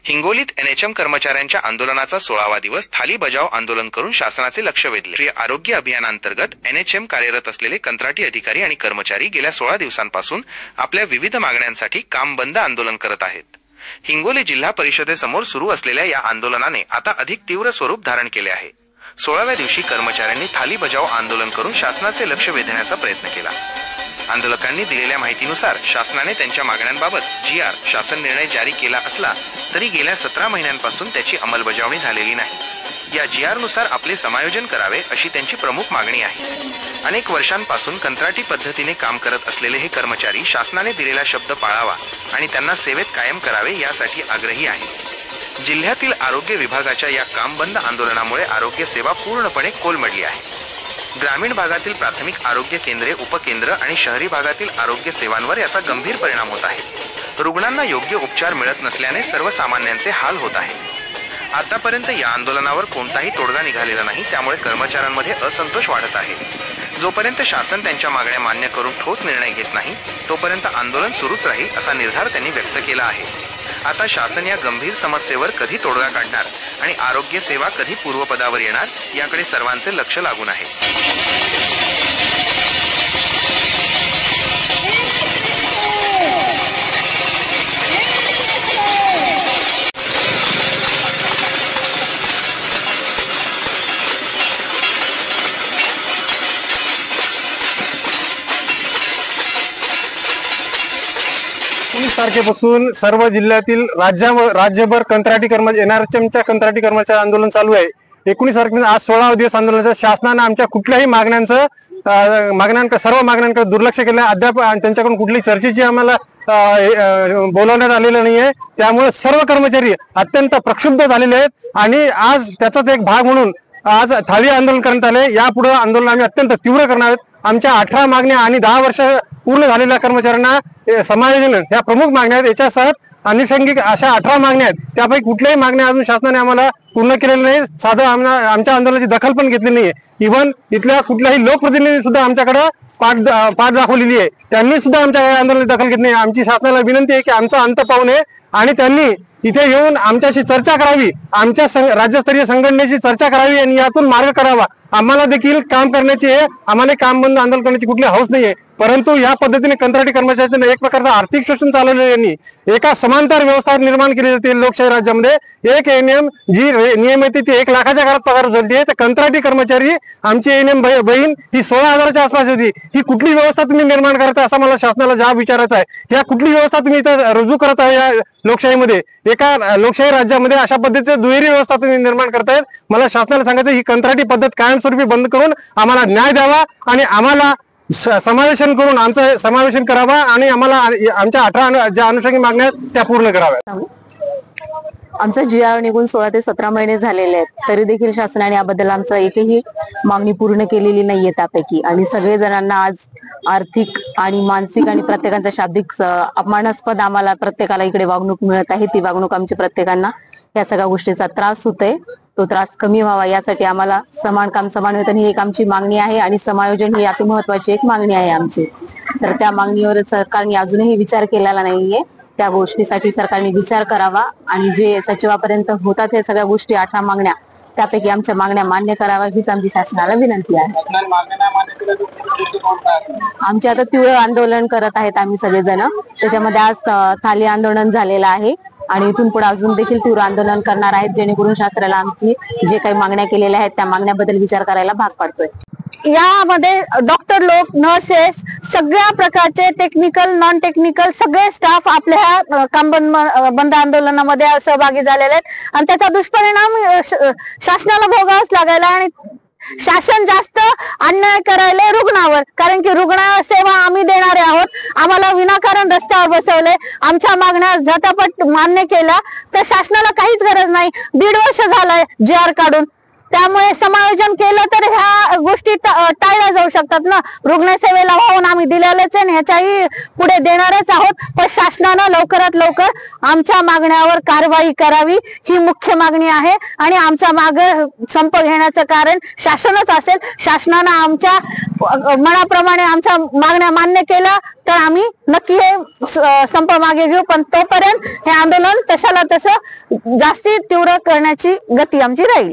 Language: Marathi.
हिंगोलीत एनएचएम कर्मचाऱ्यांच्या आंदोलनाचा 16वा दिवस थाली बजाव आंदोलन करून शासनाचे लक्ष वेधले। राष्ट्रीय आरोग्य अभियानांतर्गत एनएचएम कार्यरत असलेले कंत्राटी अधिकारी आणि कर्मचारी गेल्या 16 दिवसांपासून आपल्या विविध मागण्यांसाठी काम बंद आंदोलन करत आहेत। हिंगोली जिल्हा परिषदेसमोर सुरू असलेल्या या आंदोलनाने आता अधिक तीव्र स्वरूप धारण केले आहे। 16व्या दिवशी कर्मचाऱ्यांनी थाली बजाव आंदोलन करून शासनाचे लक्ष वेधण्याचा प्रयत्न केला। आंदोलकांनी दिलेल्या माहितीनुसार शासनाने त्यांच्या मागण्यांबाबत जीआर शासन निर्णय जारी केला असला तरी गेल्या 17 महिन्यांपासून त्याची अंमलबजावणी झालेली नाही। या जीआर नुसार आपले समायोजन करावे अशी त्यांची प्रमुख मागणी आहे। अनेक वर्षांपासून कंत्राटी पद्धतीने काम करत असलेले हे कर्मचारी शासनाने दिलेला शब्द पाळावा आणि त्यांना सेवेत कायम करावे यासाठी आग्रही आहेत। जिल्ह्यातील आरोग्य विभागाच्या या काम बंद आंदोलनामुळे आरोग्य सेवा पूर्णपणे कोलमडली आहे। ग्रामीण भागातील प्राथमिक आरोग्य केंद्रे, उपकेंद्र आणि शहरी भागातील आरोग्य सेवांवर याचा गंभीर परिणाम होत आहे। रुग्णांना योग्य उपचार मिळत नसल्याने सर्वसामान्यांचे हाल होत आहेत। आतापर्यंत या आंदोलनावर कोणताही तोडगा निघालेला नाही, त्यामुळे कर्मचाऱ्यांमध्ये असंतोष वाढत आहे। जोपर्यंत शासन त्यांच्या मागण्या मान्य करून ठोस निर्णय घेत नाही तोपर्यंत आंदोलन सुरूच राहील असा निर्धार त्यांनी व्यक्त केला आहे। आता शासन या गंभीर समस्येवर कधी तोडगा काढणार आणि आरोग्य सेवा कधी पूर्वपदावर येणार याकडे सर्वांचे लक्ष लागून आहे। तारखेपासून सर्व जिल्ह्यातील राज्यभर कंत्राटी कर्मचारी एनआरएचएमच्या कंत्राटी कर्मचारी आंदोलन चालू आहे। 19 तारखेपासून आज 16वा दिवस आंदोलनाचा शासनाने आमच्या कुठल्याही सर्व मागण्यांकडे दुर्लक्ष केलं आहे। अद्याप त्यांच्याकडून कुठलीही चर्चेची आम्हाला बोलवण्यात आलेलं नाहीये। त्यामुळे सर्व कर्मचारी अत्यंत प्रक्षुब्ध झालेले आहेत आणि आज त्याचाच एक भाग म्हणून आज थाळी आंदोलन करण्यात आले। यापुढे आंदोलन आम्ही अत्यंत तीव्र करणार आहोत। आमच्या 18 मागण्या आणि 10 वर्ष पूर्ण झालेल्या कर्मचाऱ्यांना समायोजन या प्रमुख मागण्या आहेत। याच्यासह अनुषंगिक अशा 18 मागण्या आहेत, त्यापैकी कुठल्याही मागण्या अजून शासनाने आम्हाला पूर्ण केलेल्या नाही। साधं आमच्या आंदोलनाची दखल पण घेतली नाहीये। इव्हन इथल्या कुठल्याही लोकप्रतिनिधी सुद्धा आमच्याकडे पाठ दाखवलेली आहे, त्यांनी सुद्धा आमच्या आंदोलनाची दखल घेतली नाही। आमची शासनाला विनंती आहे की आमचा अंत पाहू नये आणि त्यांनी इथे येऊन आमच्याशी चर्चा करावी, आमच्या राज्यस्तरीय संघटनेशी चर्चा करावी आणि यातून मार्ग करावा। आम्हाला देखील काम करण्याची आहे, आम्हाला काम बंद आंदोलन करण्याची कुठली हौस नाहीये, परंतु या पद्धतीने कंत्राटी कर्मचाऱ्यांना एक प्रकारचं आर्थिक शोषण चालवलेलं यांनी एका समांतर व्यवस्था निर्माण केली जाते लोकशाही राज्यामध्ये। एक एएनएम जी नियम येते ती 1 लाखाच्या घरात पगार उचलते, तर कंत्राटी कर्मचारी आमची एएनएम बहीण ही 16,000च्या आसपास होती। ही कुठली व्यवस्था तुम्ही निर्माण करता असं मला शासनाला जाब विचारायचा आहे। या कुठली व्यवस्था तुम्ही इथं रुजू करत आहे या लोकशाहीमध्ये? एका लोकशाही राज्यामध्ये अशा पद्धतीची दुहेरी व्यवस्था तुम्ही निर्माण करतायत। मला शासनाला सांगायचं ही कंत्राटी पद्धत कायमस्वरूपी बंद करून आम्हाला न्याय द्यावा आणि आम्हाला समावेशन करून आमचं समावेशन करावा आणि आम्हाला आमच्या 18 ज्या अनुषंगिक मागण्या आहेत त्या पूर्ण कराव्या। आमचा जीआर निघून 16 ते 17 महिने झालेले आहेत, तरी देखील शासनाने याबद्दल आमचं एकही मागणी पूर्ण केलेली नाहीये त्यापैकी। आणि सगळे जणांना आज आर्थिक आणि मानसिक आणि प्रत्येकाचा शाब्दिक अपमानास्पद आम्हाला प्रत्येकाला इकडे वागणूक मिळत आहे। ती वागणूक आमच्या प्रत्येकांना या सगळ्या गोष्टीचा त्रास होतोय, तो त्रास कमी व्हावा यासाठी आम्हाला समान काम समान वेतन ही एक आमची मागणी आहे आणि समायोजन ही अति महत्वाची एक मागणी आहे आमची। तर त्या मागणीवर सरकारने अजूनही विचार केलेला नाहीये। त्या गोष्टीसाठी सरकारने विचार करावा आणि जे सचिवापर्यंत होतात हे सगळ्या गोष्टी 18 मागण्या त्यापैकी आमच्या मागण्या मान्य कराव्या हीच आमची शासनाला विनंती आहे। आमचे आता तीव्र आंदोलन करत आहेत आम्ही सगळेजण, त्याच्यामध्ये आज थाली आंदोलन झालेलं आहे आणि इथून पुढे अजून देखील तीव्र आंदोलन करणार आहेत, जेणेकरून शासनाला आमची जे काही मागण्या केलेल्या आहेत त्या मागण्याबद्दल विचार करायला भाग पाडतोय। यामध्ये डॉक्टर लोक, नर्सेस, सगळ्या प्रकारचे टेक्निकल, नॉन टेक्निकल सगळे स्टाफ आपल्या काम बंद आंदोलनामध्ये सहभागी झालेले आहेत आणि त्याचा दुष्परिणाम शासनाला भोगावाच लागायला आणि शासन जास्त अन्याय करायला रुग्णावर, कारण की रुग्ण सेवा आम्ही देणारे आहोत। आम्हाला विनाकारण रस्त्यावर बसवले, आमच्या मागण्या झटापट मान्य केल्या, तर शासनाला काहीच गरज नाही। 1.5 वर्ष झालंय जीआर काढून, त्यामुळे समायोजन केलं तर ह्या गोष्टी टाळल्या जाऊ शकतात ना. रुग्णसेवेला वाहून आम्ही दिलेलेच आहे, ह्याच्याही पुढे देणारच आहोत. पण शासनानं लवकरात लवकर आमच्या मागण्यावर कारवाई करावी ही मुख्य मागणी आहे. आणि आमचा माग संप घेण्याचं कारण शासनच असेल. शासनानं आमच्या मनाप्रमाणे आमच्या मागण्या मान्य केल्या तर आम्ही नक्की हे संप मागे घेऊ. पण तोपर्यंत हे आंदोलन तशाला तसं जास्ती तीव्र करण्याची गती आमची राहील.